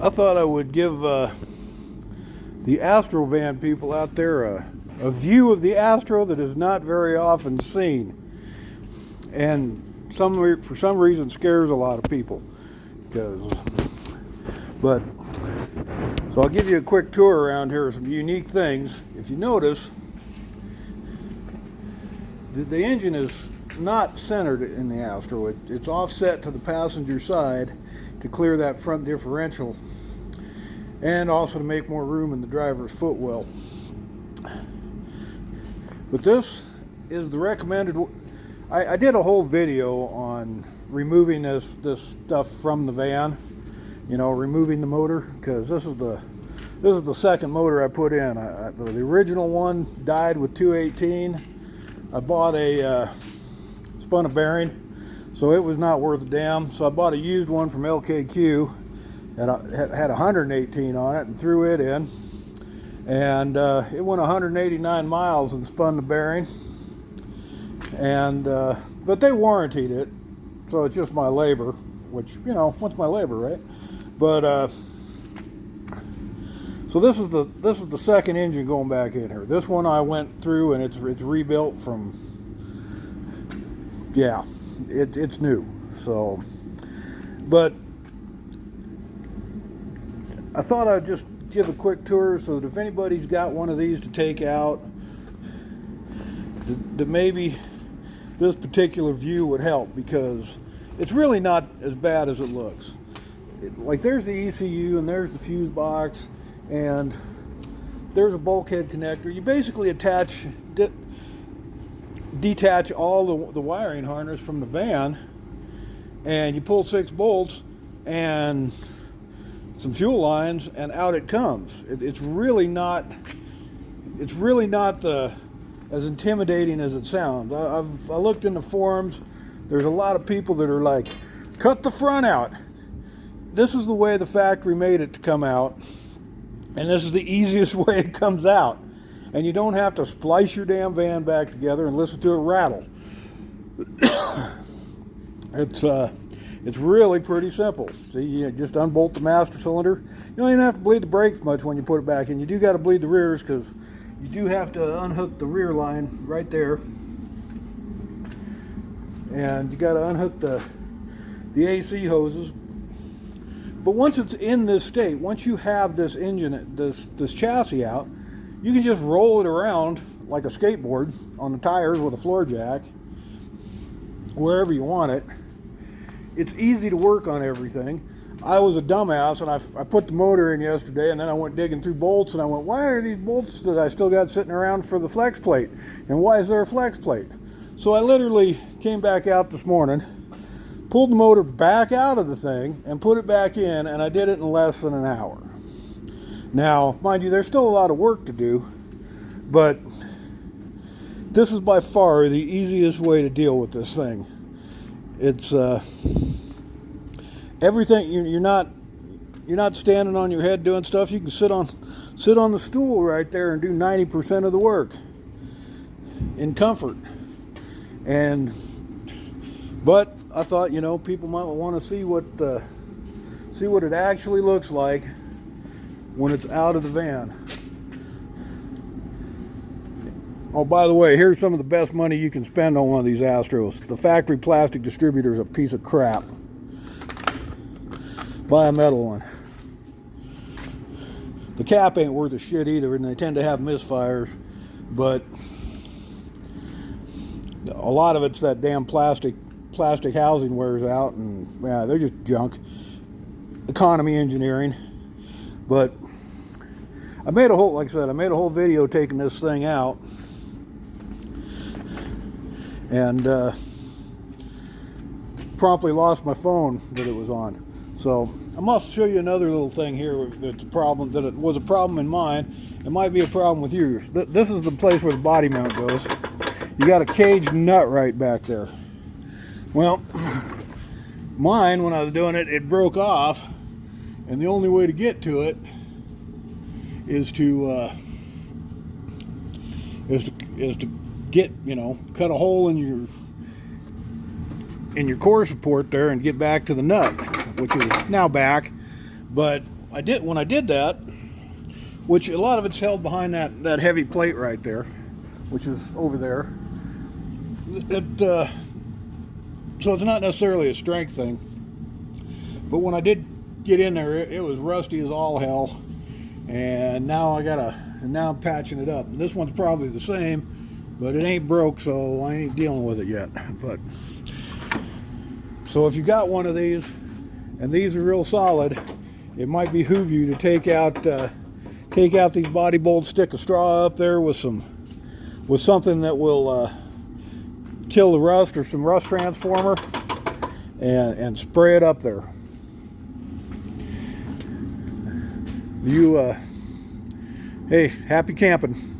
I thought I would give the Astro van people out there a view of the Astro that is not very often seen, and for some reason scares a lot of people. So I'll give you a quick tour around here of some unique things. If you notice, the engine is not centered in the Astro. It's offset to the passenger side to clear that front differential, and also to make more room in the driver's footwell. But this is the recommended. I did a whole video on removing this stuff from the van, you know, removing the motor, because this is the second motor I put in. The original one died with 218. I bought spun a bearing, so it was not worth a damn. So I bought a used one from LKQ that had 118 on it and threw it in, and it went 189 miles and spun the bearing. And but they warrantied it, so it's just my labor, which, you know, what's my labor, right? But so this is the second engine going back in here. This one I went through and it's rebuilt from, yeah, it's new. So, but I thought I'd just give a quick tour so that if anybody's got one of these to take out, that maybe this particular view would help, because it's really not as bad as it looks. Like, there's the ECU and there's the fuse box and there's a bulkhead connector. You basically detach all the wiring harness from the van, and you pull 6 bolts and some fuel lines, and out it comes. It's really not as intimidating as it sounds. I looked in the forums. There's a lot of people that are like, cut the front out. This is the way the factory made it to come out, and this is the easiest way it comes out. And you don't have to splice your damn van back together and listen to it rattle. It's really pretty simple. See, you just unbolt the master cylinder. You don't even have to bleed the brakes much when you put it back in. You do got to bleed the rears, because you do have to unhook the rear line right there, and you got to unhook the AC hoses. But once it's in this state, once you have this engine, this chassis out, you can just roll it around like a skateboard on the tires with a floor jack, wherever you want it. It's easy to work on everything. I was a dumbass, and I put the motor in yesterday, and then I went digging through bolts, and I went, why are these bolts that I still got sitting around for the flex plate? And why is there a flex plate? So I literally came back out this morning, pulled the motor back out of the thing, and put it back in, and I did it in less than an hour. Now, mind you, there's still a lot of work to do, but this is by far the easiest way to deal with this thing. It's everything. You're not standing on your head doing stuff. You can sit on the stool right there and do 90% of the work in comfort. But I thought, you know, people might want to see what it actually looks like when it's out of the van. Oh, by the way, here's some of the best money you can spend on one of these Astros. The factory plastic distributor is a piece of crap. Buy a metal one. The cap ain't worth a shit either, and they tend to have misfires, but a lot of it's that damn plastic housing wears out, and yeah, they're just junk. Economy engineering. But I made a whole video taking this thing out, and promptly lost my phone that it was on. So I must show you another little thing here that's a problem, that it was a problem in mine. It might be a problem with yours. This is the place where the body mount goes. You got a caged nut right back there. Well, mine, when I was doing it, it broke off, and the only way to get to it is to get, you know, cut a hole in your core support there and get back to the nut, which is now back. But when I did that, which a lot of it's held behind that heavy plate right there, which is over there. So it's not necessarily a strength thing, but when I did get in there, it was rusty as all hell, and now I'm patching it up. This one's probably the same, but it ain't broke, so I ain't dealing with it yet. But so if you got one of these and these are real solid, it might behoove you to take out these body bolts, stick a straw up there with something that will kill the rust, or some rust transformer, and spray it up there. Hey, happy camping.